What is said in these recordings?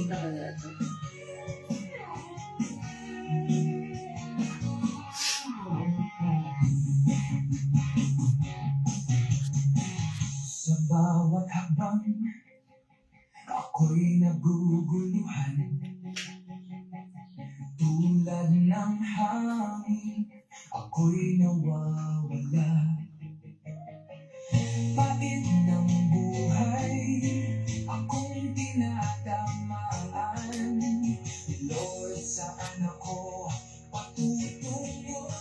Kita ka na ito. Sa bawat habang ako'y naguguluhan, tulad ng hangin ako'y nawawala. Pait ng buhay akong tinatamaan, Lord, saan ako patutungo?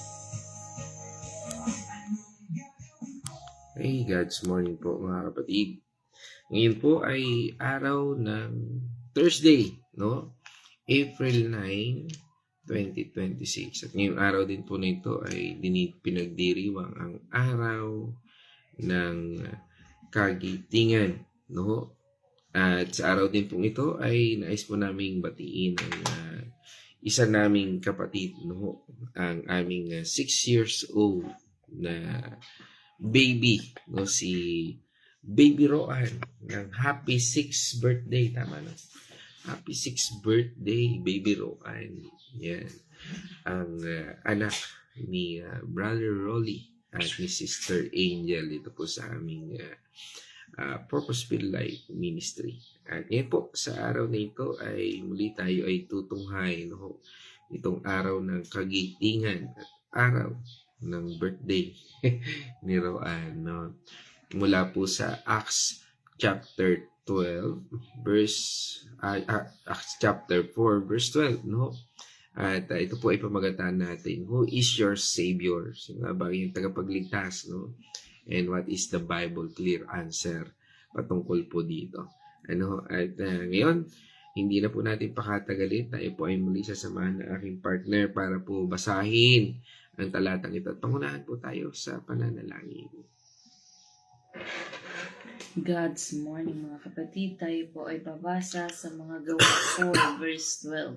Hey, God's morning po mga kapatid. Ngayon po ay araw ng Thursday, no? April 9, 2026. At ngayong araw din po na ito ay pinagdiriwang ang araw ng kagitingan, no? At sa araw din po ito ay nais po naming batiin ang isa naming kapatid, no? Ang aming 6 years old na baby, no? Si Baby Roan ng happy 6th birthday, tama no? Happy 6th birthday, Baby Roan. Yan. Ang anak ni Brother Rolly at ni Sister Angel dito po sa aming Purposeful Life Ministry. At ngayon po, sa araw na ito ay muli tayo ay tutunghay, no? Itong araw ng kagitingan at araw ng birthday ni Roan, no? Mula po sa Acts chapter 12 verse Acts chapter 4 verse 12, no? At ito po ay pamagatan natin, who is your savior? Sino nga ba yung tagapagligtas, no? And what is the Bible clear answer patungkol po dito? Ano? At ngayon, hindi na po natin pakatagalin. Tayo po ay muli sasamahan ng aking partner para po basahin ang talatang ito. At pangunahan po tayo sa pananalangin. God's morning mga kapatid, tayo po ay babasa sa mga Gawa 4 verse 12.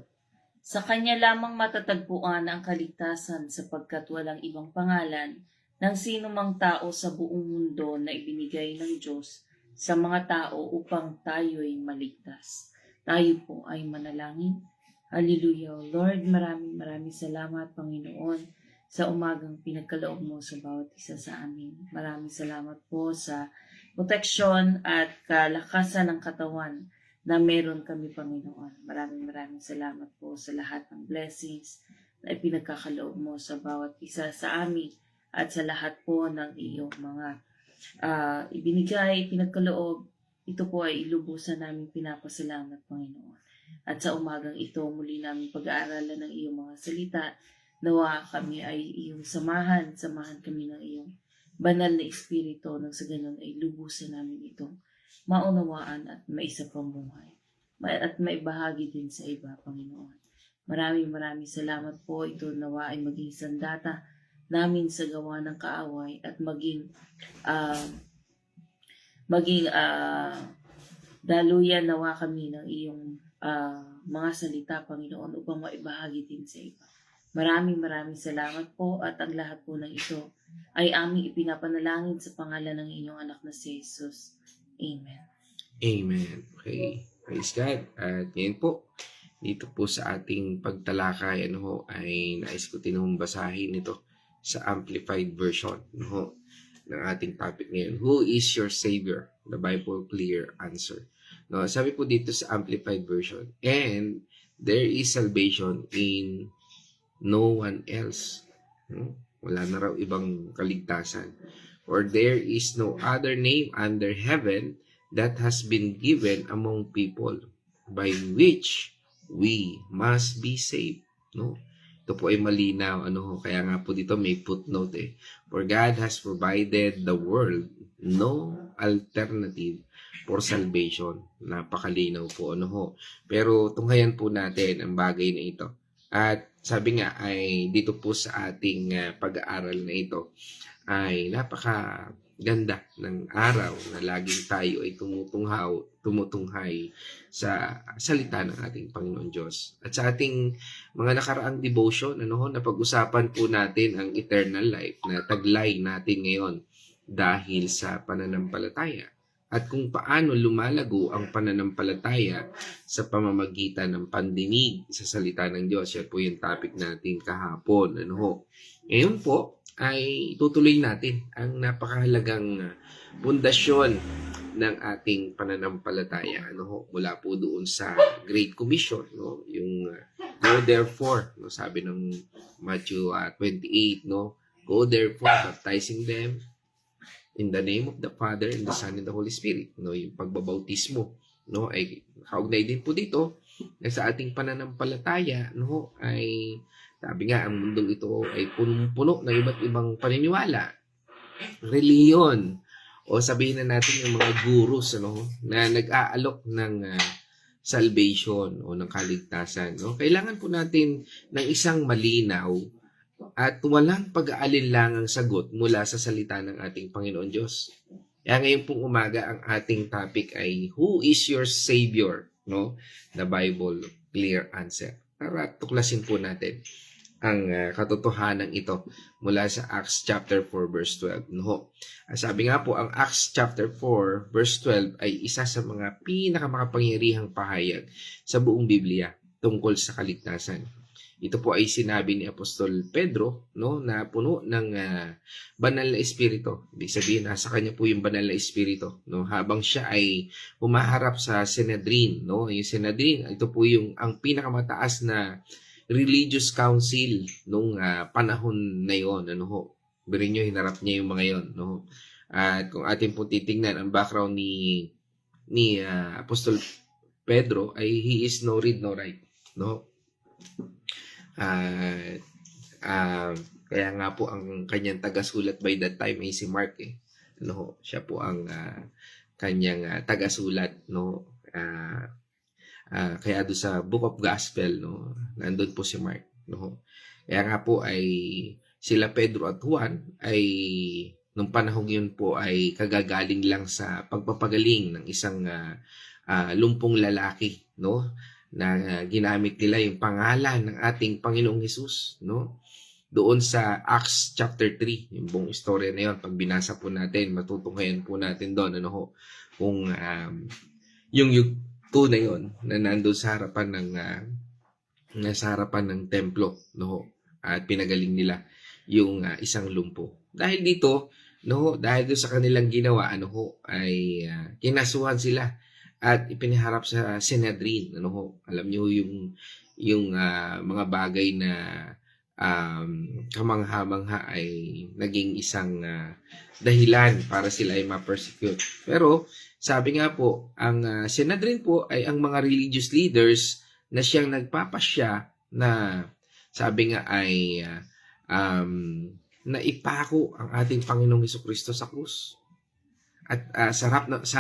Sa kanya lamang matatagpuan ang kaligtasan sapagkat walang ibang pangalan ng sino mang tao sa buong mundo na ibinigay ng Diyos sa mga tao upang tayo'y maligtas. Tayo po ay manalangin. Hallelujah. Lord, maraming salamat, Panginoon, sa umagang pinagkaloob mo sa bawat isa sa amin. Maraming salamat po sa proteksyon at kalakasan ng katawan na meron kami, Panginoon. Maraming salamat po sa lahat ng blessings na ipinagkakaloob mo sa bawat isa sa amin at sa lahat po ng iyong mga ibinigay, pinagkaloob. Ito po ay ilubusan namin pinapasalamat, Panginoon. At sa umagang ito, muli namin pag-aaralan ng iyong mga salita. Nawa kami ay iyong samahan kami ng iyong banal na espiritu nang sa ganun ay lubusan namin itong maunawaan at maisapamuhay at maibahagi din sa iba, Panginoon. Maraming salamat po. Ito nawa ay maging sandata namin sa gawa ng kaaway at maging daluyan nawa kami ng iyong mga salita, Panginoon, upang maibahagi din sa iba. Maraming salamat po at ang lahat po ng ito ay aming ipinapanalangin sa pangalan ng inyong anak na si Jesus. Amen. Amen. Okay. Praise God. At ngayon po, dito po sa ating pagtalakay, ay nais ko tinong basahin ito sa Amplified Version, ng ating topic ngayon. Who is your Savior? The Bible clear answer. No, sabi po dito sa Amplified Version, and there is salvation in no one else. Wala na raw ibang kaligtasan. For there is no other name under heaven that has been given among people by which we must be saved. No? Ito po ay malinaw. Kaya nga po dito may footnote. For God has provided the world no alternative for salvation. Napakalinaw po. Pero tunghayan po natin ang bagay na ito. At sabi nga ay dito po sa ating pag-aaral na ito ay napakaganda ng araw na laging tayo ay tumutunghay sa salita ng ating Panginoon Diyos. At sa ating mga nakaraang devotion, napag-usapan po natin ang eternal life na taglay natin ngayon dahil sa pananampalataya. at kung paano lumalago ang pananampalataya sa pamamagitan ng pandinig sa salita ng Diyos. Yan po yung topic natin kahapon. Ano ho? Ngayon po ay tutuloy natin ang napakahalagang pundasyon ng ating pananampalataya. Ano ho? Mula po doon sa Great Commission, no? Yung go therefore, no? Sabi ng Matthew 28, no? Go therefore, baptizing them in the name of the Father and the Son and the Holy Spirit. No, yung pagbabautismo, no, ay kaugnay din po dito na sa ating pananampalataya, no, ay sabi nga ang mundong ito ay punong-puno ng iba't ibang paniniwala, reliyon, o sabihin na natin yung mga gurus, ano, na nag-aalok ng salvation o ng kaligtasan. No? Kailangan po natin ng isang malinaw at walang pag-aalinlangang sagot mula sa salita ng ating Panginoon Diyos. Kaya ngayon pong umaga, ang ating topic ay, Who is your Savior? No? The Bible, clear answer. Para tuklasin po natin ang katotohanan ito mula sa Acts chapter 4 verse 12. No? Sabi nga po, ang Acts chapter 4 verse 12 ay isa sa mga pinakamakapangyarihang pahayag sa buong Biblia tungkol sa kaligtasan. Ito po ay sinabi ni Apostol Pedro, no, na puno ng banal na espiritu. Ibig sabihin, nasa kanya po yung banal na espiritu, no, habang siya ay humaharap sa Sanhedrin, no. Yung Sanhedrin, ito po yung ang pinakamataas na religious council nung panahon na yon, ano ho. Birin nyo, hinarap niya yung mga yon, no. At kung atin po titingnan ang background ni Apostol Pedro ay he is no read no write, no. Kaya nga po ang kanyang tagasulat by that time ay si Mark, eh. No, siya po ang kanyang tagasulat, no. Kaya do sa Book of Gospel, no, nandun po si Mark, no. Kaya nga po ay sila Pedro at Juan ay nung panahong yun po ay kagagaling lang sa pagpapagaling ng isang lumpong lalaki, no, na ginamit nila yung pangalan ng ating Panginoong Hesus, no? Doon sa Acts chapter 3, yung buong istorya na yun, pag binasa po natin, matutunghayan po natin doon, ano ho, kung yung yugto na yun, na nandoon sa harapan ng templo, no? At pinagaling nila yung isang lumpo. Dahil dito, no, dahil doon sa kanilang ginawa, ano ho, ay kinasuhan sila at ipinaharap sa Sanhedrin. Ano ho, alam niyo yung mga bagay na kamangha-mangha ay naging isang dahilan para sila ay ma-persecute. Pero sabi nga po, ang Sanhedrin po ay ang mga religious leaders na siyang nagpapasya na sabi nga ay na ipako ang ating Panginoong Hesukristo sa krus. At sa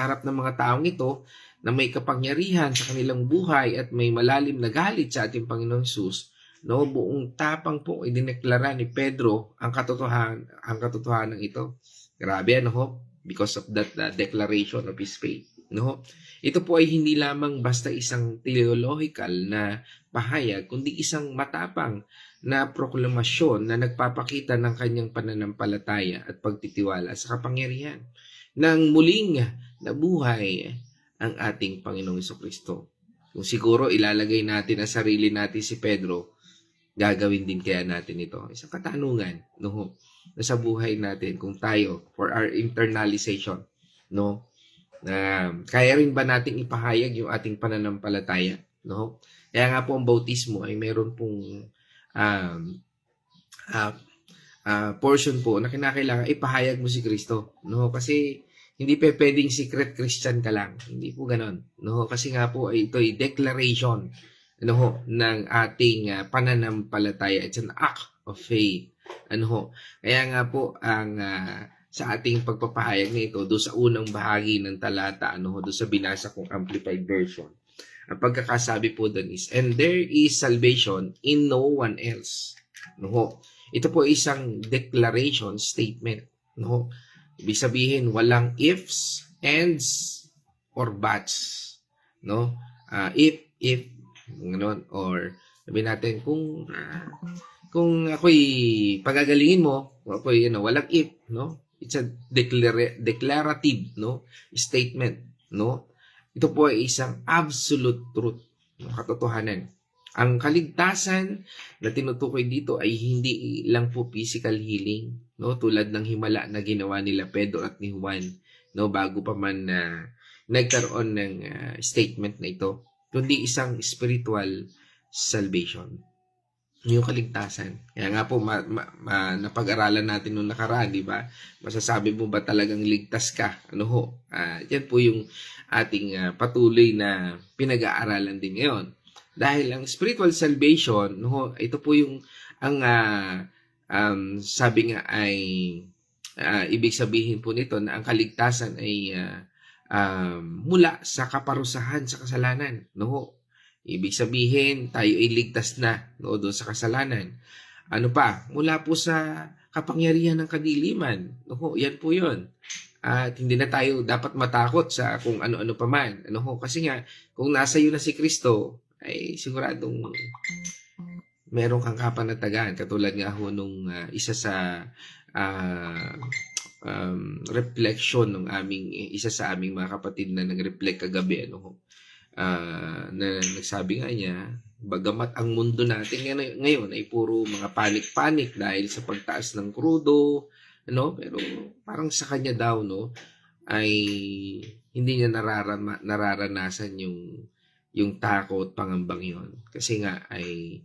harap ng mga taong ito na may kapangyarihan sa kanilang buhay at may malalim na galit sa ating Panginoong Hesus, no, buong tapang po idineklara ni Pedro ang katotohanan ito. Grabe, ano ho? Because of that declaration of his faith, no? Ito po ay hindi lamang basta isang theological na pahayag, kundi isang matapang na proklamasyon na nagpapakita ng kanyang pananampalataya at pagtitiwala sa kapangyarihan ng muling nabuhay ang ating Panginoong Hesukristo. Kung siguro ilalagay natin ang sarili natin si Pedro, gagawin din kaya natin ito. Isang katanungan, no, na sa buhay natin kung tayo, for our internalization, no, na kaya rin ba nating ipahayag yung ating pananampalataya, no? Kaya nga po ang bautismo ay meron pong portion po na kinakailangan ipahayag mo si Kristo, no? Kasi hindi pa pwedeng secret Christian ka lang. Hindi po ganon, no? Kasi nga po ito ay declaration, ano ho, ng ating pananampalataya. It's an act of faith. Ano ho? Kaya nga po ang sa ating pagpapahayag na ito do sa unang bahagi ng talata, ano ho, do sa binasa kong amplified version. Ang pagkakasabi po doon is, and there is salvation in no one else. No ho? Ito po isang declaration statement, no ho? Ibig sabihin, walang ifs, ands, or buts. No? If, gano'n, or sabihin natin, kung ako'y pagagalingin mo, ako'y, walang if, no? It's a declarative, no, statement, no. Ito po ay isang absolute truth, no, katotohanan. Ang kaligtasan na tinutukoy dito ay hindi lang po physical healing, no, tulad ng himala na ginawa nila Pedro at ni Juan, no, bago pa man nagkaroon ng statement na ito, kundi isang spiritual salvation, yung kaligtasan. Kaya nga po napag-aralan natin nung nakaraan, di ba? Masasabi mo ba talagang ligtas ka? Ano ho? Yan po yung ating patuloy na pinag-aaralan din ngayon. Dahil ang spiritual salvation, no, ito po yung ang sabi nga ay ibig sabihin po nito na ang kaligtasan ay mula sa kaparusahan sa kasalanan, no. Ibig sabihin tayo ay ligtas na, no, doon sa kasalanan. Ano pa? Mula po sa kapangyarihan ng kadiliman, no. Yan po 'yon. At hindi na tayo dapat matakot sa kung ano-ano pa man, ano ho, kasi nga kung nasa iyo na si Kristo ay siguradong meron kang kapanatagan, katulad nga ho nung isa sa reflection ng isa sa aming mga kapatid na nag-reflect kagabi, ano ho, na nagsabi nga niya, bagamat ang mundo natin ngayon ay puro mga panik-panik dahil sa pagtaas ng krudo, ano, pero parang sa kanya daw, no, ay hindi niya nararanasan yung takot, pangambang yon, kasi nga ay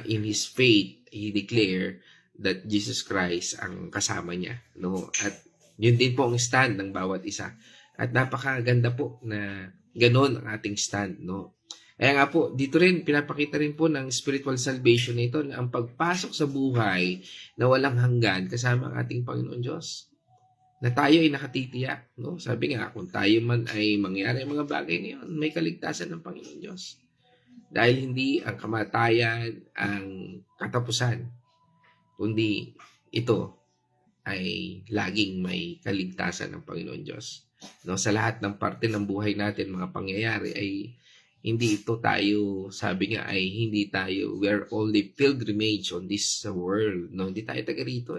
in his faith he declare that Jesus Christ ang kasama niya, no, at yun din po ang stand ng bawat isa, at napakaganda po na ganon ang ating stand, no. Kaya nga po, dito rin, pinapakita rin po ng spiritual salvation na ito na ang pagpasok sa buhay na walang hanggan kasama ang ating Panginoon Diyos. Na tayo ay nakatitiyak, no. Sabi nga, kung tayo man ay mangyari ang mga bagay ngayon, may kaligtasan ng Panginoon Diyos. Dahil hindi ang kamatayan ang katapusan, kundi ito ay laging may kaligtasan ng Panginoon Diyos. No, sa lahat ng parte ng buhay natin, mga pangyayari, ay hindi ito tayo, sabi nga ay hindi tayo, we are only pilgrimage on this world, no, hindi tayo taga rito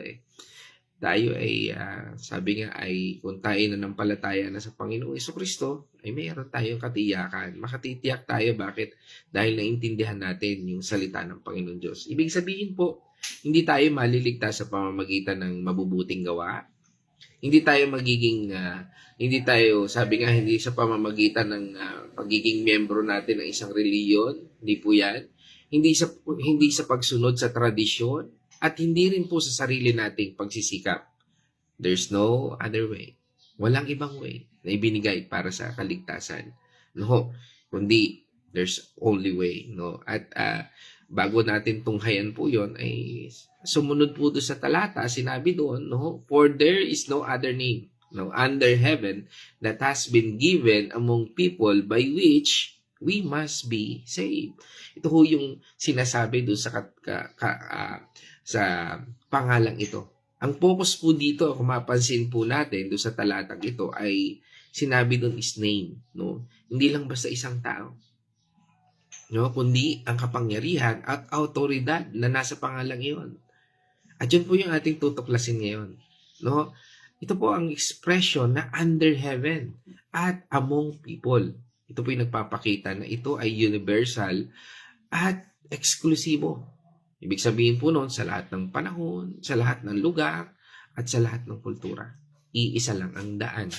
tayo ay sabi nga ay kung tayo nanampalataya na sa Panginoong Jesucristo ay mayroon tayong katiyakan, makatitiyak tayo. Bakit? Dahil naintindihan natin yung salita ng Panginoon Diyos. Ibig sabihin po, hindi tayo maliligtas sa pamamagitan ng mabubuting gawa. Hindi tayo hindi tayo, sabi nga, hindi sa pamamagitan ng pagiging miyembro natin ng isang reliyon. Hindi po yan. Hindi sa pagsunod sa tradisyon, at hindi rin po sa sarili nating pagsisikap. There's no other way. Walang ibang way na ibinigay para sa kaligtasan, no, kundi there's only way, no. At bago natin tunghayan po yon, ay sumunod po doon sa talata, sinabi doon, no, for there is no other name, no, under heaven that has been given among people by which we must be saved. Ito ho yung sinasabi doon sa pangalang ito. Ang focus po dito, kung mapansin po natin doon sa talatang ito, ay sinabi doon is name, no. Hindi lang basta isang tao, no, kundi ang kapangyarihan at autoridad na nasa pangalang iyon. At yun po yung ating tutuklasin ngayon, no. Ito po ang expression na under heaven at among people. Ito po yung nagpapakita na ito ay universal at eksklusibo. Ibig sabihin po noon, sa lahat ng panahon, sa lahat ng lugar, at sa lahat ng kultura. Iisa lang ang daan.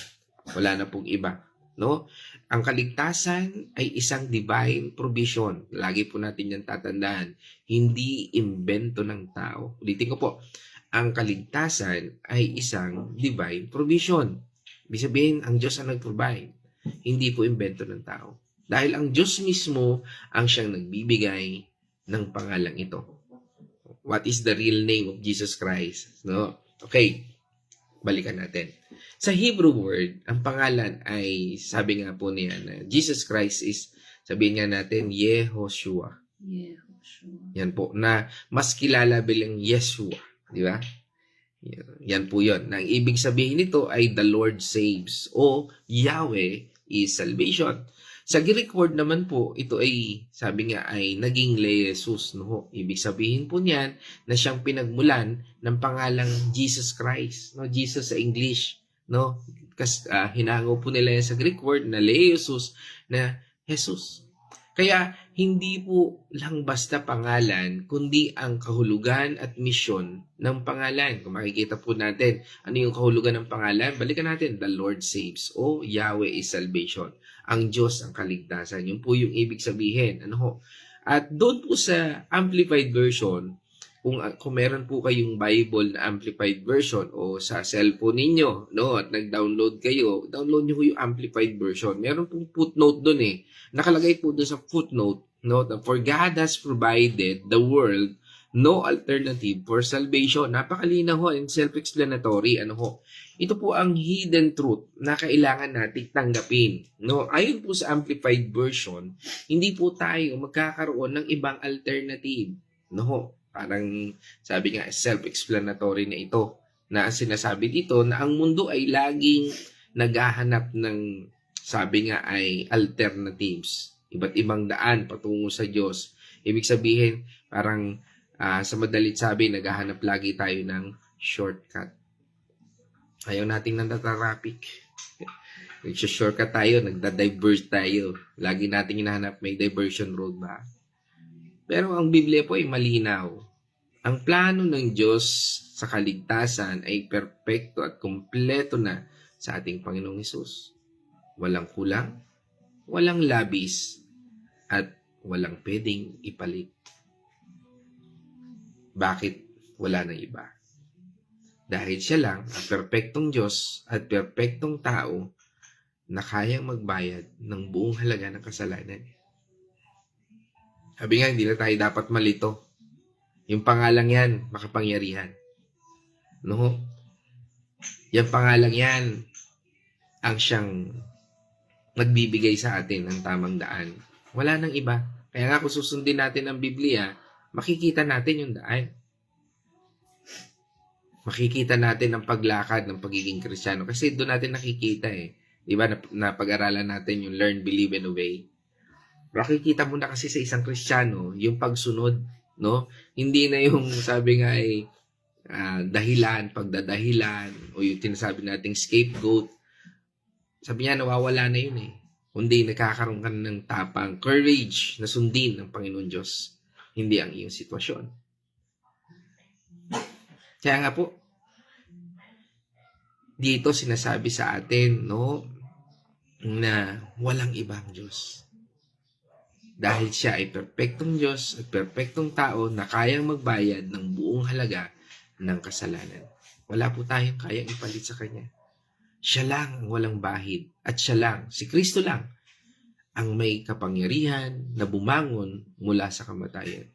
Wala na pong iba, no? Ang kaligtasan ay isang divine provision. Lagi po natin yan tatandaan. Hindi imbento ng tao. Ulitin ko po, ang kaligtasan ay isang divine provision. Ibig sabihin, ang Diyos ang nag-provide. Hindi po imbento ng tao. Dahil ang Diyos mismo ang siyang nagbibigay ng pangalang ito. What is the real name of Jesus Christ? No? Okay, balikan natin. Sa Hebrew word, ang pangalan ay, sabi nga po niya na Jesus Christ is, sabihin nga natin, Yehoshua. Yehoshua. Yan po, na mas kilala bilang Yeshua. Di ba? Yan po yun. Na ang ibig sabihin nito ay the Lord saves o Yahweh is salvation. Sa Greek word naman po, ito ay, sabi nga, ay naging Jesus, no? Ibig sabihin po niyan na siyang pinagmulan ng pangalang Jesus Christ, no? Jesus sa English, no? Kasi hinango po nila yan sa Greek word na Jesus, na Jesus. Kaya, hindi po lang basta pangalan, kundi ang kahulugan at misyon ng pangalan. Kung makikita po natin, ano yung kahulugan ng pangalan? Balikan natin, the Lord saves, o Yahweh is salvation. Ang Diyos ang kaligtasan. Yun po yung ibig sabihin. Ano ho? At doon po sa Amplified Version, kung meron po kayong Bible na Amplified Version o sa cellphone ninyo, no, at nag-download kayo, download nyo yung Amplified Version. Meron pong footnote doon eh. Nakalagay po doon sa footnote, no, that for God has provided the world no alternative for salvation. Napakalinaw ho and self-explanatory. Ano ho? Ito po ang hidden truth na kailangan nating tanggapin. No? Ayon po sa Amplified Version, hindi po tayo magkakaroon ng ibang alternative. No ho? Parang sabi nga self-explanatory na ito na sinasabi dito na ang mundo ay laging naghahanap ng sabi nga ay alternatives. Iba't ibang daan patungo sa Diyos. Ibig sabihin parang sa madalit sabi naghahanap lagi tayo ng shortcut. Ayaw nating natatraffic. Nag-shortcut tayo, nagda-divert tayo. Lagi nating hinahanap may diversion road ba? Pero ang Biblia po ay malinaw. Ang plano ng Diyos sa kaligtasan ay perpekto at kumpleto na sa ating Panginoong Hesus. Walang kulang, walang labis, at walang pwedeng ipalit. Bakit wala nang iba? Dahil siya lang ang perpektong Diyos at perpektong tao na kayang magbayad ng buong halaga ng kasalanan. Sabi nga, hindi na tayo dapat malito. Yung pangalang yan, makapangyarihan. No? Yung pangalang yan, ang siyang magbibigay sa atin ng tamang daan. Wala nang iba. Kaya nga kung susundin natin ang Biblia, makikita natin yung daan. Makikita natin ang paglakad ng pagiging Kristiyano. Kasi doon natin nakikita eh. Di ba, napag-aralan natin yung learn, believe, and obey. Makikita mo na kasi sa isang Kristiyano yung pagsunod, no? Hindi na yung sabi nga ay dahilan, pagdadahilan, o yung tinasabi nating scapegoat. Sabi niya, nawawala na yun eh. Kundi nagkakaroon ka ng tapang, courage na sundin ng Panginoon Diyos. Hindi ang iyong sitwasyon. Kaya nga po, dito sinasabi sa atin, no, na walang ibang Diyos. Dahil siya ay perpektong Diyos at perpektong tao na kayang magbayad ng buong halaga ng kasalanan. Wala po tayong kayang ipalit sa Kanya. Siya lang ang walang bahid at siya lang, si Kristo lang, ang may kapangyarihan na bumangon mula sa kamatayan.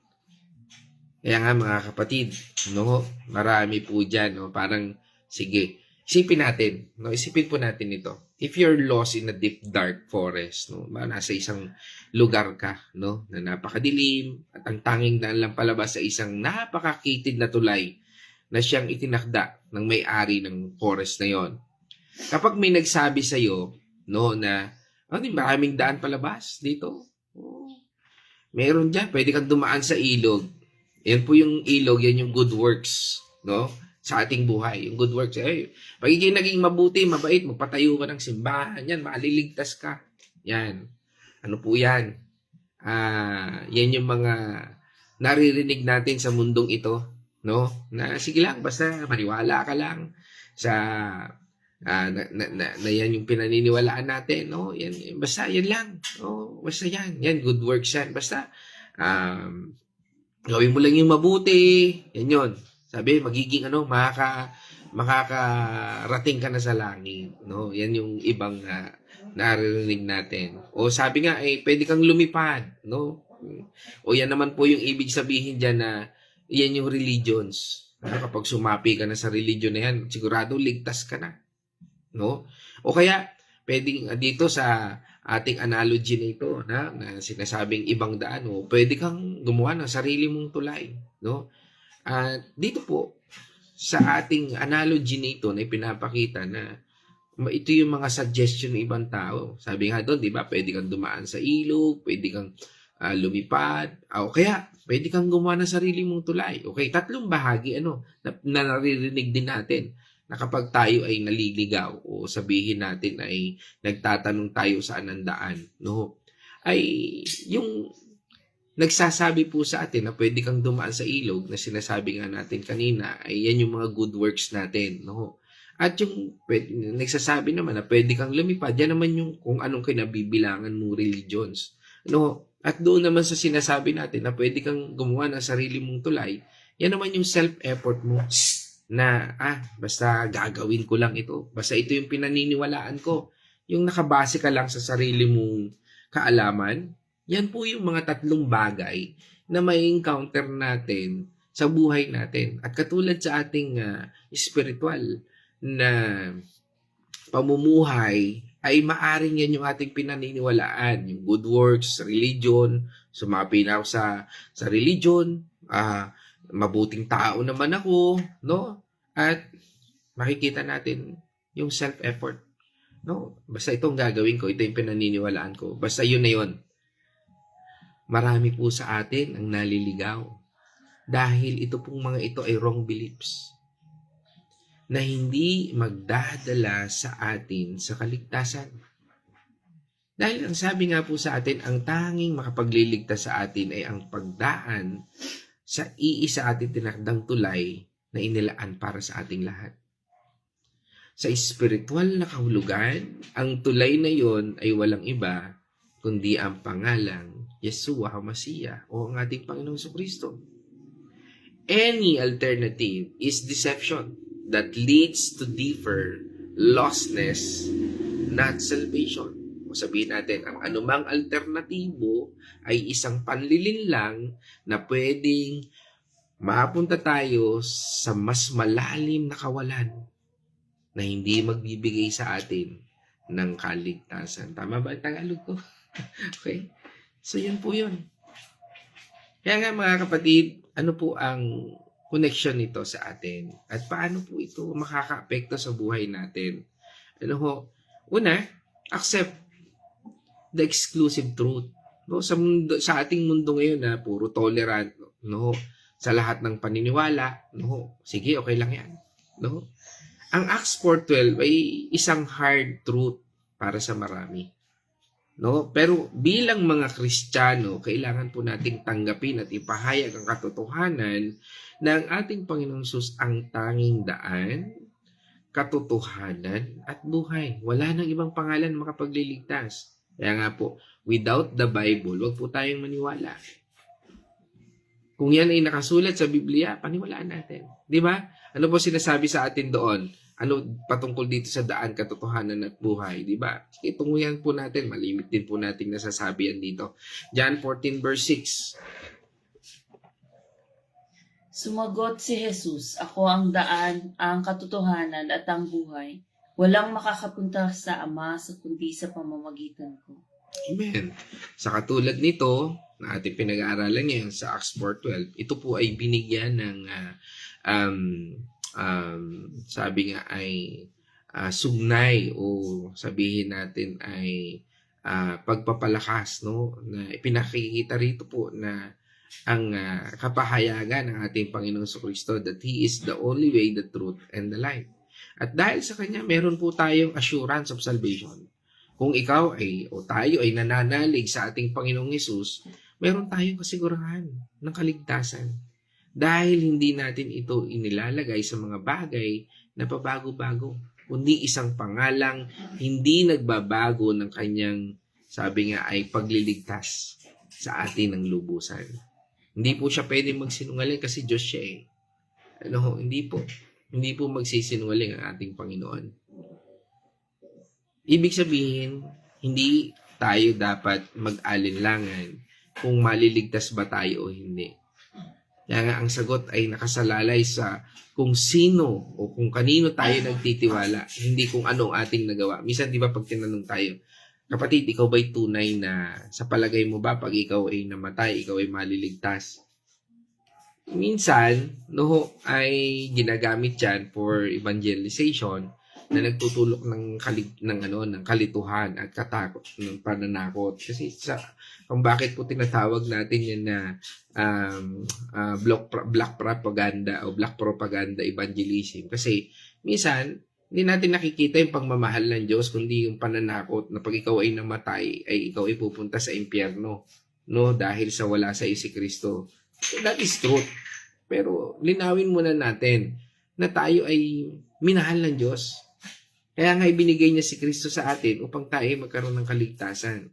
Kaya nga mga kapatid, no, marami po dyan, no, parang, sige, isipin natin, no, isipin po natin ito. If you're lost in a deep, dark forest, no, nasa isang lugar ka, no, na napakadilim, at ang tanging daan lang palabas sa isang napakakitid na tulay na siyang itinakda ng may-ari ng forest na yon. Kapag may nagsabi sa iyo, no, na, maraming daan palabas dito. Oh, meron dyan, pwede kang dumaan sa ilog. Yan po yung ilog, yan yung good works, no? Sa ating buhay. Yung good works, pagiging naging mabuti, mabait, magpatayo ka ng simbahan, yan, maliligtas ka. Yan. Ano po yan? Yan yung mga naririnig natin sa mundong ito, no? Na sige lang, basta maniwala ka lang sa na yan yung pinaniniwalaan natin, no? Yan, basta yan lang. No? Basta yan. Yan, good works yan. Basta, gawin mo lang yung mabuti. Yan yun. Sabi, magiging makakarating ka na sa langit. No? Yan yung ibang naririnig natin. O sabi nga, pwede kang lumipad. No? O yan naman po yung ibig sabihin dyan na yan yung religions. Kapag sumapi ka na sa religion na yan, sigurado ligtas ka na. No? O kaya, pwedeng dito sa ating analogy na ito na sinasabing ibang daan, pwede kang gumawa ng sarili mong tulay, no? Dito po sa ating analogy na ito na ipinapakita na ito yung mga suggestion ng ibang tao. Sabi nga doon, di ba, pwede kang dumaan sa ilog, pwede kang lumipad, o kaya pwede kang gumawa ng sarili mong tulay. Okay, tatlong bahagi na naririnig din natin na kapag tayo ay naliligaw o sabihin natin ay nagtatanong tayo saan ang daan, no? Ay yung nagsasabi po sa atin na pwede kang dumaan sa ilog na sinasabi nga natin kanina, ay yan yung mga good works natin, no? At yung nagsasabi naman na pwede kang lumipad, yan naman yung kung anong kinabibilangan mo religions, no? At doon naman sa sinasabi natin na pwede kang gumawa ng sarili mong tulay, yan naman yung self-effort mo na, basta gagawin ko lang ito. Basta ito yung pinaniniwalaan ko. Yung nakabase ka lang sa sarili mong kaalaman, yan po yung mga tatlong bagay na may encounter natin sa buhay natin. At katulad sa ating spiritual na pamumuhay, ay maaring yan yung ating pinaniniwalaan. Yung good works, religion, sumapi na ako sa religion, mabuting tao naman ako, no? At makikita natin yung self-effort. No? Basta itong gagawin ko, ito yung pinaniniwalaan ko. Basta yun na yun. Marami po sa atin ang naliligaw. Dahil ito pong mga ito ay wrong beliefs na hindi magdadala sa atin sa kaligtasan. Dahil ang sabi nga po sa atin, ang tanging makapagliligtas sa atin ay ang pagdaan sa iisa ating tinakdang tulay na inilaan para sa ating lahat. Sa espiritual na kahulugan, ang tulay na yon ay walang iba kundi ang pangalang Yeshua HaMashiach o ang ating Panginoong Jesucristo. Any alternative is deception that leads to deeper lostness, not salvation. O sabihin natin, ang anumang alternatibo ay isang panlilinlang na pwedeng mapunta tayo sa mas malalim na kawalan na hindi magbibigay sa atin ng kaligtasan. Tama ba ang Tagalog ko? Okay? So, yun po yun. Kaya nga mga kapatid, ano po ang connection nito sa atin? At paano po ito makaka-apekto sa buhay natin? Ano ho? Una, accept the exclusive truth. No, sa ating mundo ngayon na puro tolerant, no, sa lahat ng paniniwala, no, sige, okay lang 'yan, no. Ang Acts 4:12 ay isang hard truth para sa marami. No, pero bilang mga Kristiyano, kailangan po nating tanggapin at ipahayag ang katotohanan na ang ating Panginoong Hesus ang tanging daan, katotohanan at buhay. Wala nang ibang pangalan makapagliligtas. Kaya nga po, without the Bible, wag po tayong maniwala. Kung yan ay nakasulat sa Biblia, paniwalaan natin. Di ba? Ano po sinasabi sa atin doon? Ano patungkol dito sa daan, katotohanan at buhay? Di ba? Sige, tunguyan po natin. Malimit din po natin nasasabi yan dito. John 14 verse 6. Sumagot si Jesus, "Ako ang daan, ang katotohanan at ang buhay. Walang makakapunta sa Ama kundi sa pamamagitan ko." Amen. Sa katulad nito, na ating pinag-aaralan ngayon sa Acts 4:12, ito po ay binigyan ng sabi nga ay sugnay o sabihin natin ay pagpapalakas, no? Na ipinakikita rito po na ang kapahayagan ng ating Panginoong Jesucristo that He is the only way, the truth, and the life. At dahil sa Kanya, meron po tayong assurance of salvation. Kung ikaw o tayo ay nananalig sa ating Panginoong Hesus, meron tayong kasigurahan ng kaligtasan. Dahil hindi natin ito inilalagay sa mga bagay na pabago-bago, kundi isang pangalang hindi nagbabago ng kanyang, sabi nga ay pagliligtas sa atin ng lubusan. Hindi po siya pwedeng magsinungaling kasi Diyos siya eh. Hindi po magsisinungaling ang ating Panginoon. Ibig sabihin, hindi tayo dapat mag-alinlangan kung maliligtas ba tayo o hindi. Kaya nga ang sagot ay nakasalalay sa kung sino o kung kanino tayo nagtitiwala, hindi kung ano ang ating nagawa. Minsan, di ba, pag tinanong tayo, kapatid, ikaw ba'y tunay na sa palagay mo ba pag ikaw ay namatay, ikaw ay maliligtas? Minsan, ay ginagamit yan for evangelization na nagtutulok ng kalituhan at katakot ng pananakot. Kasi kung bakit po tinatawag natin yan na black propaganda o black propaganda evangelism. Kasi minsan, hindi natin nakikita yung pagmamahal ng Diyos, kundi yung pananakot na pag ikaw ay namatay, ay ikaw ay pupunta sa impyerno. No? Dahil sa wala sa si Kristo. So that is truth. Pero linawin muna natin na tayo ay minahal ng Diyos. Kaya nga ibinigay niya si Kristo sa atin upang tayo ay magkaroon ng kaligtasan.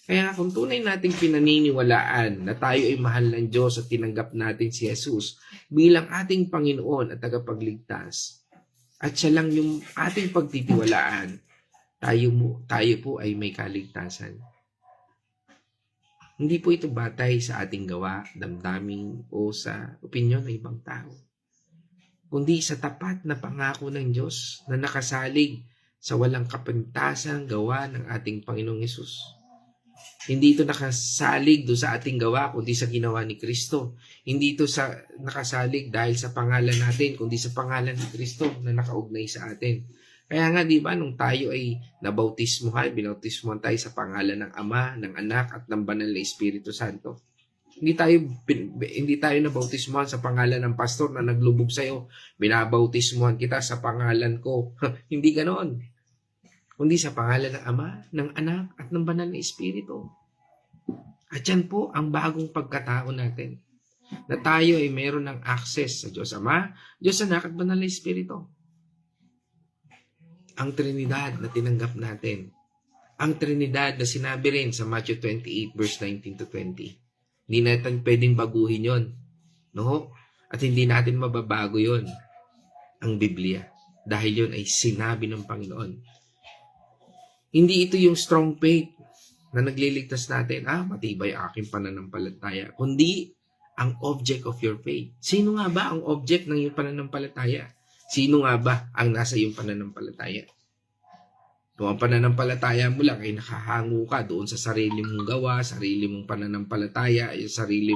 Kaya nga kung tunay nating pinaniniwalaan na tayo ay mahal ng Diyos at tinanggap natin si Jesus bilang ating Panginoon at tagapagligtas, at siya lang yung ating pagtitiwalaan, tayo po ay may kaligtasan. Hindi po ito batay sa ating gawa, damdamin o sa opinyon ng ibang tao, kundi sa tapat na pangako ng Diyos na nakasalig sa walang kapintasang gawa ng ating Panginoong Hesus. Hindi ito nakasalig doon sa ating gawa, kundi sa ginawa ni Kristo. Hindi ito nakasalig dahil sa pangalan natin, kundi sa pangalan ni Kristo na nakaugnay sa atin. Kaya nga, di ba, nung tayo ay binautismuhan tayo sa pangalan ng Ama, ng Anak, at ng Banal na Espiritu Santo. Hindi tayo nabautismuhan sa pangalan ng pastor na naglubog sa'yo. Binabautismuhan kita sa pangalan ko. Hindi ganoon. Kundi sa pangalan ng Ama, ng Anak, at ng Banal na Espiritu. At yan po ang bagong pagkatao natin. Na tayo ay mayroon ng access sa Diyos Ama, Diyos Anak, at Banal na Espiritu. Ang Trinidad na tinanggap natin. Ang Trinidad na sinabi rin sa Matthew 28 verse 19 to 20. Hindi natin pwedeng baguhin yon. No? At hindi natin mababago yon. Ang Biblia. Dahil yon ay sinabi ng Panginoon. Hindi ito yung strong faith na nagliligtas natin, matibay aking pananampalataya. Kundi ang object of your faith. Sino nga ba ang object ng iyong pananampalataya? Sino nga ba ang nasa iyong pananampalataya? Kung ang pananampalataya mo lang ay nakahango ka doon sa sarili mong gawa, sarili mong pananampalataya, yung sarili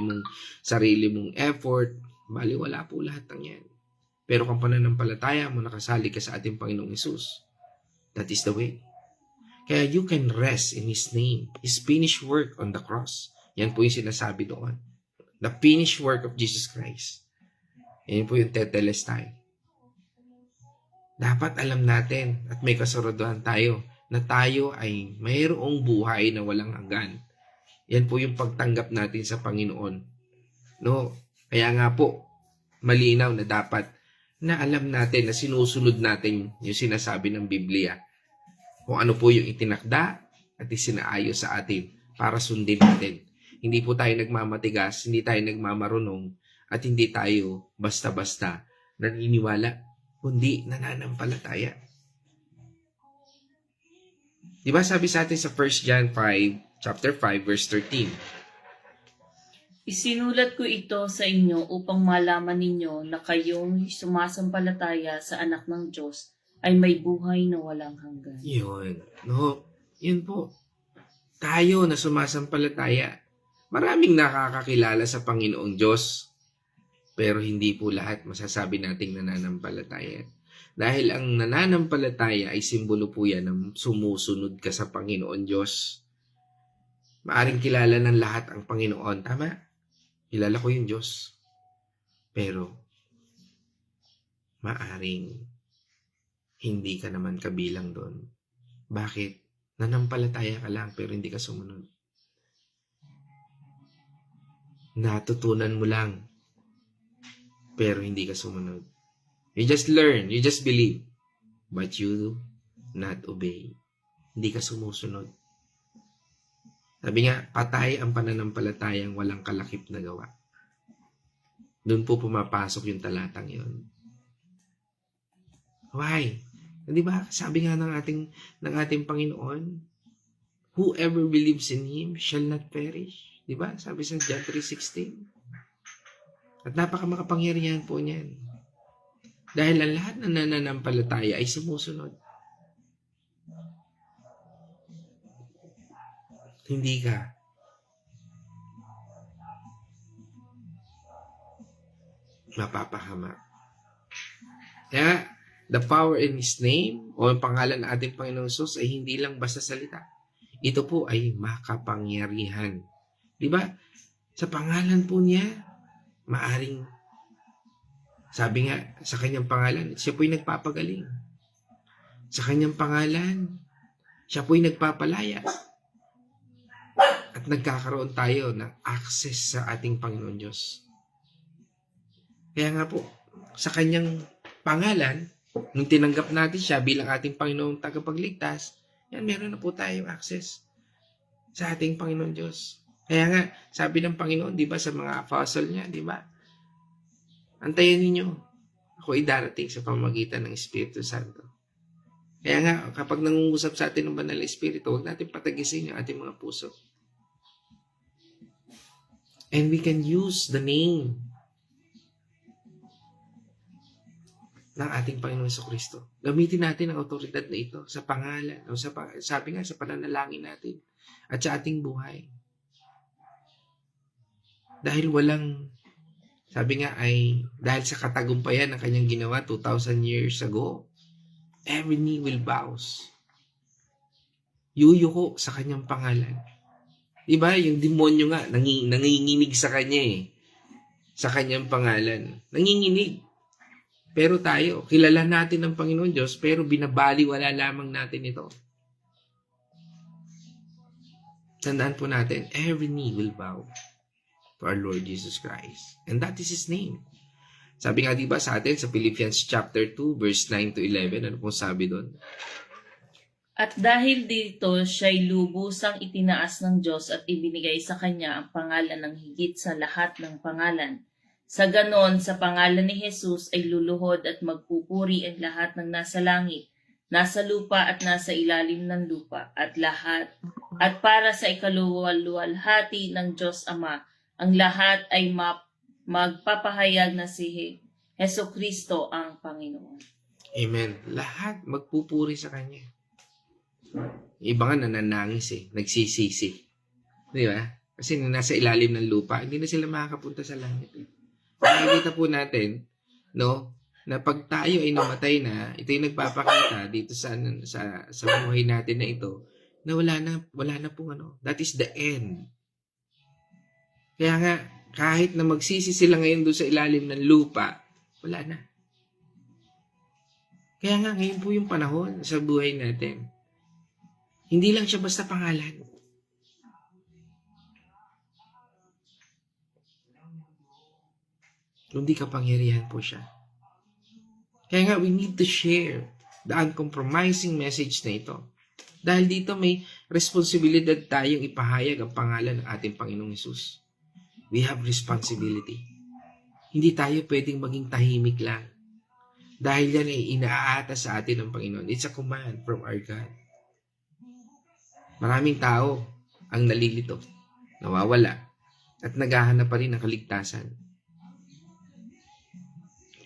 mong effort, baliwala po lahat ng yan. Pero kung pananampalataya mo nakasali ka sa ating Panginoong Hesus, that is the way. Kaya you can rest in His name, His finished work on the cross. Yan po yung sinasabi doon. The finished work of Jesus Christ. Yan po yung tetelestai. Dapat alam natin at may kasaruduhan tayo na tayo ay mayroong buhay na walang hanggan. Yan po yung pagtanggap natin sa Panginoon. No? Kaya nga po, malinaw na dapat na alam natin na sinusunod natin yung sinasabi ng Biblia. Kung ano po yung itinakda at isinaayos sa atin para sundin natin. Hindi po tayo nagmamatigas, hindi tayo nagmamarunong, at hindi tayo basta-basta naniniwala, kundi nananampalataya. Di ba sabi sa atin sa 1 John 5, chapter 5, verse 13, Isinulat ko ito sa inyo upang malaman ninyo na kayong sumasampalataya sa anak ng Diyos ay may buhay na walang hanggan. Yun. No? Yun po. Tayo na sumasampalataya. Maraming nakakakilala sa Panginoong Diyos. Pero hindi po lahat masasabi nating nananampalataya. Dahil ang nananampalataya ay simbolo po yan ng sumusunod ka sa Panginoon Diyos. Maaring kilala ng lahat ang Panginoon. Tama? Kilala ko yung Diyos. Pero maaring hindi ka naman kabilang doon. Bakit? Nanampalataya ka lang pero hindi ka sumunod. Natutunan mo lang pero hindi ka sumunod. You just learn, you just believe, but you do not obey. Hindi ka sumusunod. Sabi nga, patay ang pananampalatayang walang kalakip na gawa. Doon po pumapasok yung talatang yon. Why? Di ba? Sabi nga ng ating Panginoon, whoever believes in Him shall not perish. Di ba? Sabi sa John 3:16. At napakamakapangyarihan po niyan. Dahil ang lahat na nananampalataya ay sumusunod. Hindi ka mapapahamak. Kaya, The power in His name o ang pangalan ng ating Panginoong Hesus ay hindi lang basta salita. Ito po ay makapangyarihan. Di ba? Sa pangalan po niya, maaring, sabi nga, sa kanyang pangalan, siya po'y nagpapagaling. Sa kanyang pangalan, siya po'y nagpapalaya. At nagkakaroon tayo ng access sa ating Panginoon Diyos. Kaya nga po, sa kanyang pangalan, nung tinanggap natin siya bilang ating Panginoong tagapagligtas, yan, meron na po tayong access sa ating Panginoon Diyos. Kaya nga, sabi ng Panginoon, di ba, sa mga apostle niya, di ba? Antayin ninyo, ako ay darating sa pamamagitan ng Espiritu Santo. Kaya nga, kapag nangungusap sa atin ng Banal na Espiritu, huwag natin patagisin yung ating mga puso. And we can use the name ng ating Panginoon Jesucristo. Gamitin natin ang otoridad na ito sa pangalan, o sabi nga, sa pananalangin natin at sa ating buhay. Dahil sabi nga dahil sa katagumpayan ng kanyang ginawa 2,000 years ago, every knee will bows. Yuyuko sa kanyang pangalan. Diba? Yung demonyo nga, nanginginig sa kanya sa kanyang pangalan. Nanginginig. Pero tayo, kilala natin ang Panginoon Diyos, pero binabaliwala lamang natin ito. Tandaan po natin, every knee will bow to our Lord Jesus Christ. And that is His name. Sabi nga diba sa atin sa Philippians chapter 2, verse 9 to 11, ano pong sabi doon? At dahil dito, siya'y lubusang itinaas ng Diyos at ibinigay sa Kanya ang pangalan ng higit sa lahat ng pangalan. Sa ganon, sa pangalan ni Jesus ay luluhod at magpupuri ang lahat ng nasa langit, nasa lupa at nasa ilalim ng lupa, at para sa ikaluwalhati ng Diyos Ama, ang lahat ay magpapahayag na si Jesucristo ang Panginoon. Amen. Lahat magpupuri sa Kanya. Iba nga nananangis nagsisisi. Di ba? Kasi nasa ilalim ng lupa, hindi na sila makakapunta sa langit. Nakikita po natin, no, na pag tayo ay namatay na, ito yung nagpapakita dito sa buhay natin na ito, na wala na pong that is the end. Kaya nga, kahit na magsisi sila ngayon doon sa ilalim ng lupa, wala na. Kaya nga, ngayon po yung panahon sa buhay natin. Hindi lang siya basta pangalan. Kundi kapangyarihan po siya. Kaya nga, we need to share the uncompromising message na ito. Dahil dito may responsibilidad tayong ipahayag ang pangalan ng ating Panginoong Hesus. We have responsibility. Hindi tayo pwedeng maging tahimik lang. Dahil yan ay inaatas sa atin ng Panginoon. It's a command from our God. Maraming tao ang nalilito, nawawala, at naghahanap pa rin ng kaligtasan.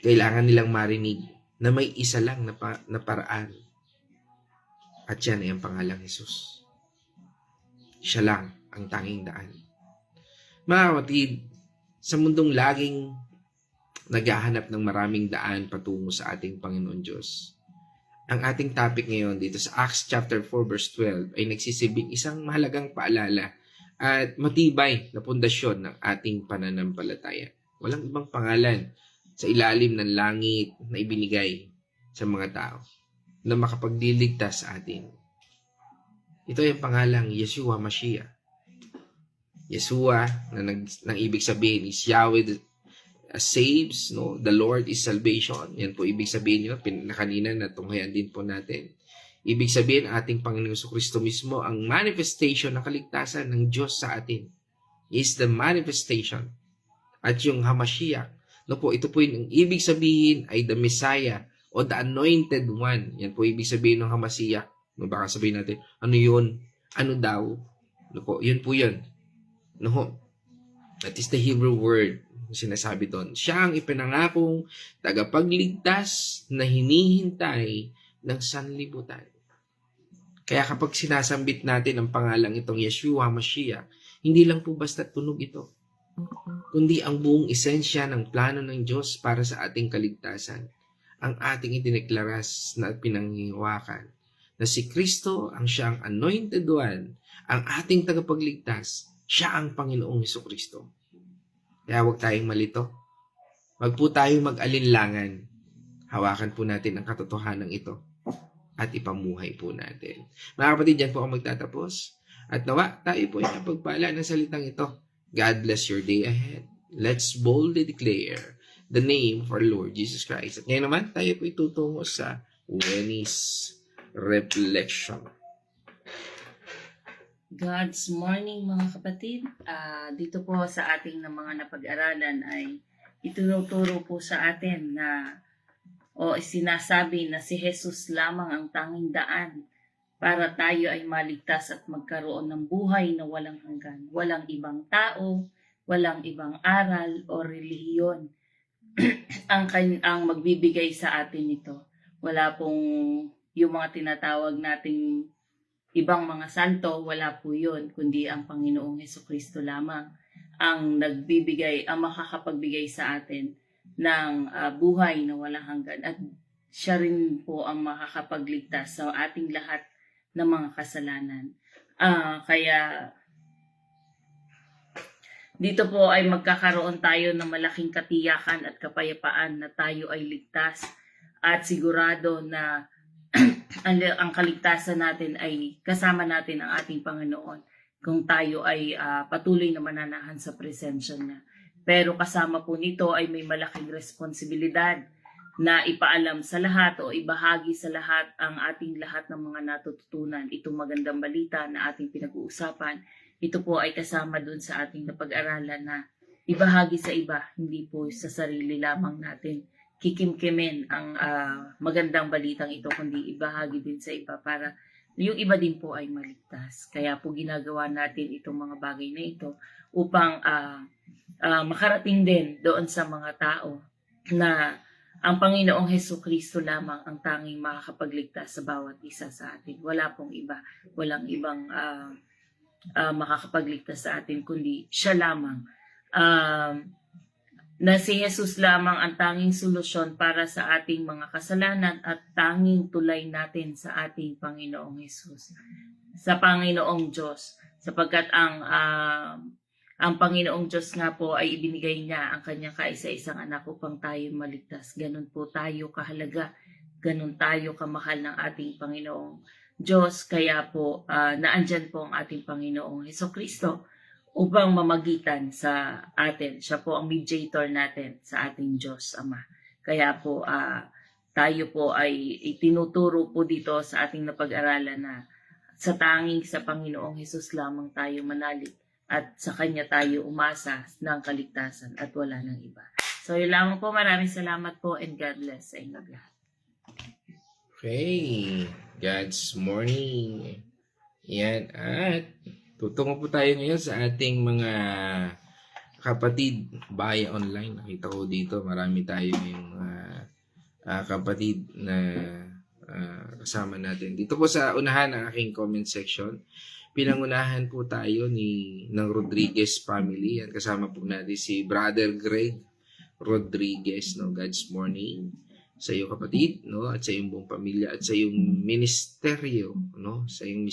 Kailangan nilang marinig na may isa lang na paraan. At yan ay ang pangalang Hesus. Siya lang ang tanging daan. Mga kapatid, sa mundong laging naghahanap ng maraming daan patungo sa ating Panginoon Diyos, ang ating topic ngayon dito sa Acts chapter 4 verse 12 ay nagsisibing isang mahalagang paalala at matibay na pundasyon ng ating pananampalataya. Walang ibang pangalan sa ilalim ng langit na ibinigay sa mga tao na makapagdiligtas sa atin. Ito ay ang pangalang Yeshua Mashiach. Yeshua, nang ibig sabihin is Yahweh saves, no? The Lord is salvation. Yan po ibig sabihin nyo, kanina natunghayan din po natin. Ibig sabihin, ating Panginoong Jesucristo mismo, ang manifestation ng kaligtasan ng Diyos sa atin is the manifestation. At yung Hamashiach, no po, ito po yung ibig sabihin ay the Messiah o the Anointed One. Yan po ibig sabihin ng Hamashiach. No, baka sabihin natin, ano yun? Ano daw? No po, yun po yun. No, that is the Hebrew word. Sinasabi doon, siya ang ipinangakong tagapagligtas na hinihintay ng sanlibutan. Kaya kapag sinasambit natin ang pangalang itong Yeshua Mashiach, hindi lang po basta tunog ito, kundi ang buong esensya ng plano ng Diyos para sa ating kaligtasan. ang ating itineklaras na pinanghiwakan na si Kristo ang siyang anointed one, ang ating tagapagligtas, siya ang Panginoong Hesukristo. Kaya huwag tayong malito. Wag po tayong mag-alinlangan. Hawakan po natin ang katotohanan ito at ipamuhay po natin. Mga kapatid, dyan po ako magtatapos. At nawa, tayo po ay napagpala ng salitang ito. God bless your day ahead. Let's boldly declare the name for Lord Jesus Christ. At ngayon naman, tayo po itutungo sa Wednesday's Reflection. God's morning mga kapatid. Dito po sa ating na mga napag-aralan ay itinuturo po sa atin na sinasabi na si Jesus lamang ang tanging daan para tayo ay maligtas at magkaroon ng buhay na walang hanggan. Walang ibang tao, walang ibang aral o relihiyon ang magbibigay sa atin ito. Wala pong yung mga tinatawag nating ibang mga santo, wala po yun, kundi ang Panginoong Hesukristo lamang ang makakapagbigay sa atin ng buhay na walang hanggan. At siya rin po ang makakapagligtas sa ating lahat ng mga kasalanan. Kaya dito po ay magkakaroon tayo ng malaking katiyakan at kapayapaan na tayo ay ligtas at sigurado na ang kaligtasan natin ay kasama natin ang ating Panginoon kung tayo ay patuloy na mananahan sa presensya niya. Pero kasama po nito ay may malaking responsibilidad na ipaalam sa lahat o ibahagi sa lahat ang ating lahat ng mga natututunan. Itong magandang balita na ating pinag-uusapan, ito po ay kasama dun sa ating napag-aralan na ibahagi sa iba, hindi po sa sarili lamang natin kikimkimin ang magandang balitang ito, kundi ibahagi din sa iba para yung iba din po ay maligtas. Kaya po ginagawa natin itong mga bagay na ito upang makarating din doon sa mga tao na ang Panginoong Hesukristo lamang ang tanging makakapagligtas sa bawat isa sa atin. Wala pong iba, walang ibang makakapagligtas sa atin, kundi siya lamang. Na si Jesus lamang ang tanging solusyon para sa ating mga kasalanan at tanging tulay natin sa ating Panginoong Jesus, sa Panginoong Diyos, sapagkat ang Panginoong Diyos nga po ay ibinigay niya ang kanyang kaisa-isang anak upang tayo maligtas. Ganun po tayo kahalaga, ganun tayo kamahal ng ating Panginoong Diyos, kaya po naandyan po ang ating Panginoong Hesukristo upang mamagitan sa atin. Siya po ang mediator natin sa ating Diyos Ama. Kaya po tayo po ay itinuturo po dito sa ating napag-aralan na sa Panginoong Hesus lamang tayo manalig at sa Kanya tayo umasa ng kaligtasan at wala nang iba. So yun lamang po. Maraming salamat po and God bless sa inyo lahat. Okay, God's morning. Yan, at tutungo po tayo ngayon sa ating mga kapatid via online. Nakita ko dito, marami tayo ngayong kapatid na kasama natin. Dito po sa unahan ng aking comment section, pinangunahan po tayo ng Rodriguez family. Yan, kasama po natin si Brother Greg Rodriguez. No? God's morning sa iyo kapatid, no, at sa iyong buong pamilya at sa iyong ministeryo, no, sa iyong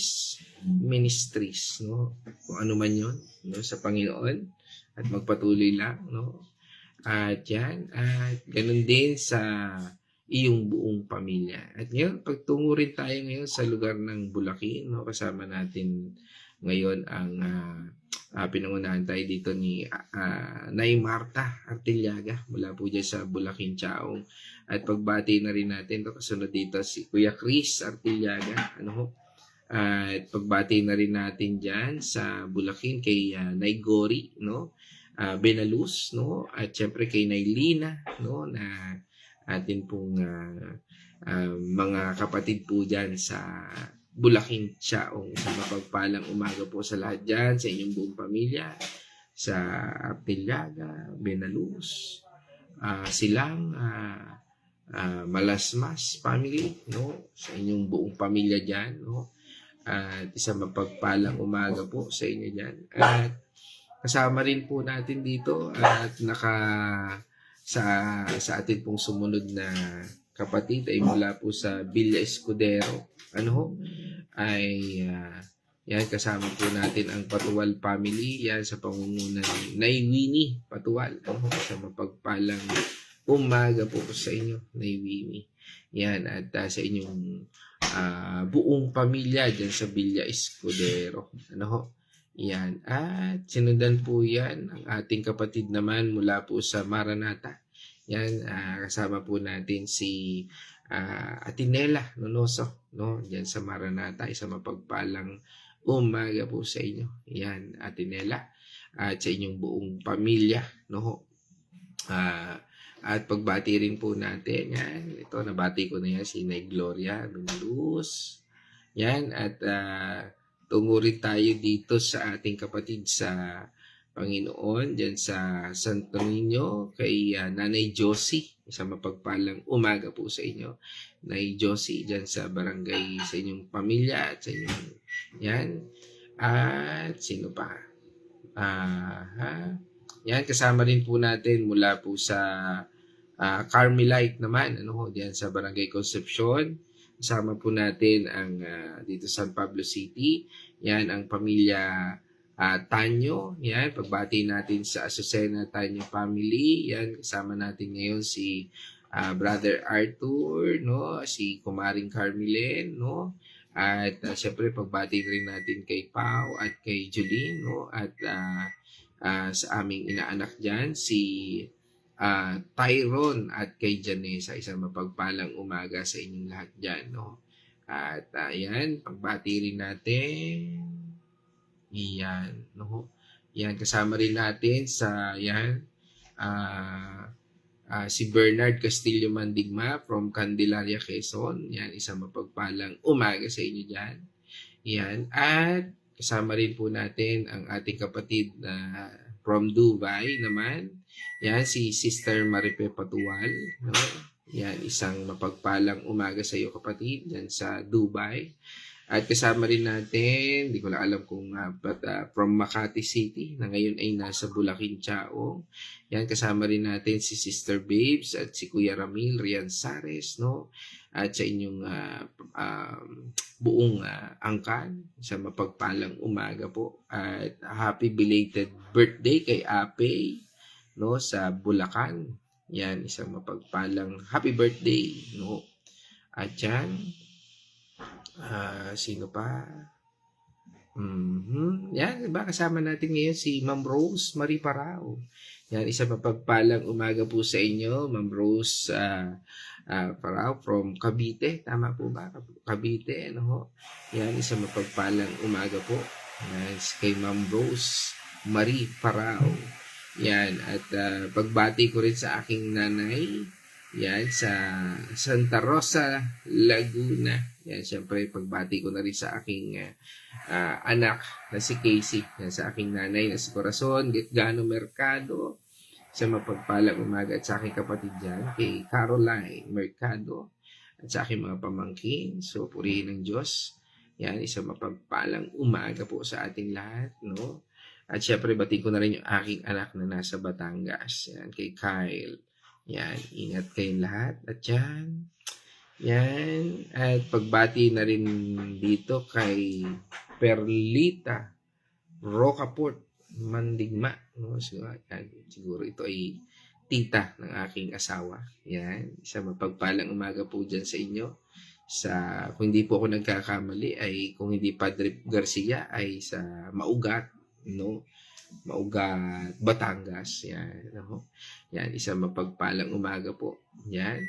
ministries, no, kung ano man 'yon, no, sa Panginoon, at magpatuloy lang, no. At yan, at ganun din sa iyong buong pamilya. At ngayon, pagtungo rin tayo ngayon sa lugar ng Bulacan, no, kasama natin ngayon ang pinangunahan tayo dito ni Nay Marta Artillaga mula po dyan sa Bulacan, Chaong. At pagbati na rin natin, kasunod dito si Kuya Chris Artillaga. At pagbati na rin natin dyan sa Bulacan kay Nay Gori, no? Benaluz, no? At syempre kay Nay Lina, no? Na atin pong mga kapatid po dyan sa Bulacan, Chaong. Sa mapagpalang umaga po sa lahat dyan, sa inyong buong pamilya, sa Artillaga, Benaluz, Silang, Malasmas family, no, sa inyong buong pamilya diyan, no, at isang mapagpalang umaga po sa inyo diyan. At kasama rin po natin dito at sa atin pong sumunod na kapatid ay mula po sa Villa Escudero. Ano ho? Ay yan, kasama po natin ang Patual family. Yan sa pangunguna ni Nay Winnie Patual. Ano ho? Sa mapagpalang umaga po sa inyo, Nay Winnie. Yan, at sa inyong buong pamilya dyan sa Villa Escudero. Ano ho? Yan. At sinundan po yan ang ating kapatid naman mula po sa Maranata. Yan, kasama po natin si Atinela Nonoso, no? Diyan sa Maranata, isang mapagpalang umaga po sa inyo. Yan, Atinela, at sa inyong buong pamilya, no? At pagbati rin po natin, yan, ito, nabati ko na yan, si Nay Gloria Mendoza. Yan, at tungo rin tayo dito sa ating kapatid sa Panginoon, dyan sa Santo Niño, kay Nanay Josie. Isang mapagpalang umaga po sa inyo, Nay Josie, dyan sa barangay, sa inyong pamilya, at sa inyong, yan. At sino pa? Yan, kasama rin po natin mula po sa Carmelite naman, ano ho, dyan sa barangay Concepcion. Kasama po natin ang dito sa San Pablo City. Yan ang pamilya Tanyo. Yan, pagbati natin sa Azucena Tanyo family. Yan, kasama natin ngayon si Brother Arthur, no? Si Kumaring Carmelen, no? At syempre pagbati rin natin kay Pau at kay Julene, no? At sa aming inaanak diyan si Tyron at kay Janessa, isang mapagpalang umaga sa inyong lahat dyan, no? At ayan, pagbati rin natin. Iyan, no? Yan, kasama rin natin sa, yan, si Bernard Castillo Mandigma from Candelaria, Quezon. Yan, isang mapagpalang umaga sa inyo dyan. Yan, at kasama rin po natin ang ating kapatid na from Dubai naman. Yan, si Sister Maripe Patual. No? Yan, isang mapagpalang umaga sa iyo kapatid, yan sa Dubai. At kasama rin natin, di ko lang alam kung from Makati City, na ngayon ay nasa Bulacan, Chao. Yan, kasama rin natin si Sister Babes at si Kuya Ramil Rianzares, no? At sa inyong buong angkan, sa mapagpalang umaga po. At happy belated birthday kay Ape, no, sa Bulacan. Yan, isang mapagpalang happy birthday, no. At yan, sino pa? Yan, diba? Kasama natin ngayon si Ma'am Rose Marie Parao. Yan, isang mapagpalang umaga po sa inyo, Ma'am Rose Parao from Cavite. Tama po ba? Cavite, ano ho? Yan, isang mapagpalang umaga po. Yan, kay Ma'am Rose Marie Parao. Yan, at pagbati ko rin sa aking nanay, yan, sa Santa Rosa, Laguna. Yan, siyempre, pagbati ko na rin sa aking anak na si Casey, yan, sa aking nanay na si Corazon Gano Mercado, sa mapagpalang umaga, at sa aking kapatid dyan, kay Caroline Mercado, at sa aking mga pamangkin. So, purihin ng Diyos. Yan, isang mapagpalang umaga po sa ating lahat, no? At syempre, bati ko na rin yung aking anak na nasa Batangas. Yan, kay Kyle. Yan, ingat kayong lahat. At yan, yan. At pagbati na rin dito kay Perlita Rocaport Mandigma. No? So, yan, siguro ito ay tita ng aking asawa. Yan, isang mapagpalang umaga po dyan sa inyo. Kung hindi po ako nagkakamali, ay kung hindi Padre Garcia, ay sa Maugat. No, Maugat, Batangas. Yan, no? Yan, isang mapagpalang umaga po. Yan.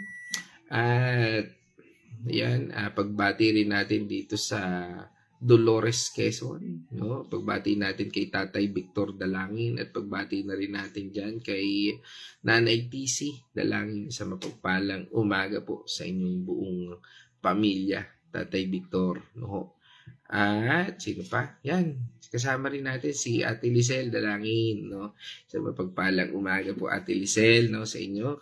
At yan, pagbati rin natin dito sa Dolores, Quezon, no? Pagbati natin kay Tatay Victor Dalangin, at pagbati na rin natin diyan kay Nanay TC Dalangin, sa mapagpalang umaga po sa inyong buong pamilya, Tatay Victor, no? At sino pa? Yan, kasama rin natin si Ate Lisel Dalangin, no? Sa mapagpalang umaga po, Ate Lisel, no, sa inyo,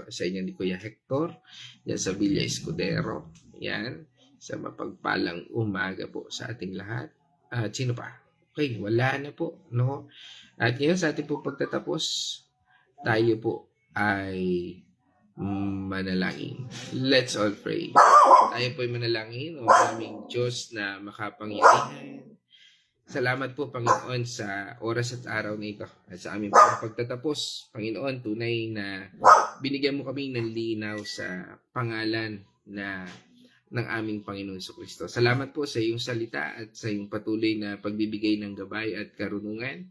sa inyo ni Kuya Hector, yan sa Villa Escudero. Yan, sa mapagpalang umaga po sa ating lahat. At sino pa? Okay, wala na po, no? At ngayon sa ating po pagtatapos, tayo po ay manalangin. Let's all pray. Tayo po'y manalangin, o aming Diyos na makapangyarihan. Salamat po, Panginoon, sa oras at araw na ito at sa aming pagtatapos. Panginoon, tunay na binigyan mo kami ng linaw sa pangalan ng aming Panginoon Kristo. Salamat po sa iyong salita at sa iyong patuloy na pagbibigay ng gabay at karunungan.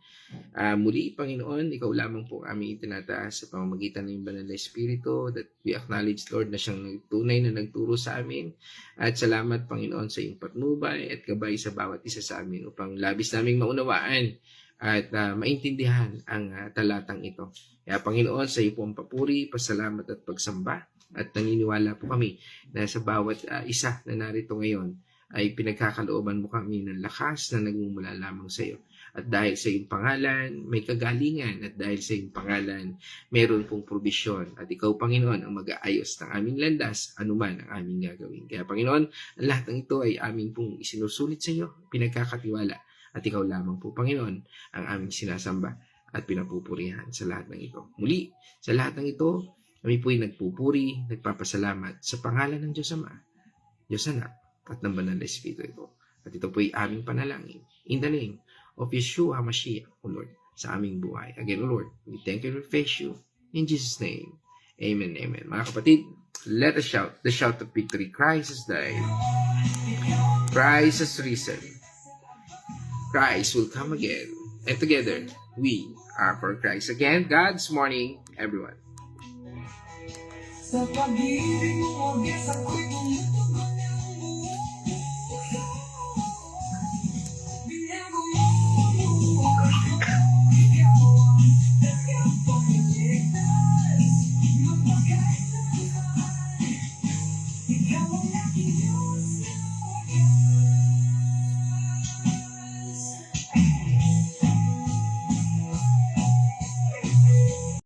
Muli, Panginoon, ikaw lamang po kami itinataas sa pamamagitan ng banal na Espiritu, that we acknowledge, Lord, na siyang tunay na nagturo sa amin. At salamat, Panginoon, sa iyong patnubay at gabay sa bawat isa sa amin upang labis naming maunawaan at maintindihan ang talatang ito. Kaya, Panginoon, sa iyo po ang papuri, pasalamat at pagsamba. At naniniwala po kami na sa bawat isa na narito ngayon ay pinagkakalooban mo kami ng lakas na nagmumula lamang sa iyo. At dahil sa iyong pangalan, may kagalingan. At dahil sa iyong pangalan, meron pong probisyon. At ikaw, Panginoon, ang mag-aayos ng aming landas, anuman ang aming gagawin. Kaya, Panginoon, ang lahat ng ito ay aming pong isinusulit sa iyo, pinagkakatiwala. At ikaw lamang po, Panginoon, ang aming sinasamba at pinapupurihan sa lahat ng ito. Muli, sa lahat ng ito, kami po'y nagpupuri, nagpapasalamat sa pangalan ng Diyos Ama, Diyos Anak, at ng Banal na Espiritu. At ito po'y aming panalangin. In the name of Yeshua HaMashiach, O Lord, sa aming buhay. Again, O Lord, we thank you and praise you. In Jesus' name, Amen, Amen. Mga kapatid, let us shout the shout of victory. Christ has died. Christ has risen. Christ will come again. And together, we are for Christ. Again, God's morning, everyone. Sa pag-ibig mo, yes, ako'y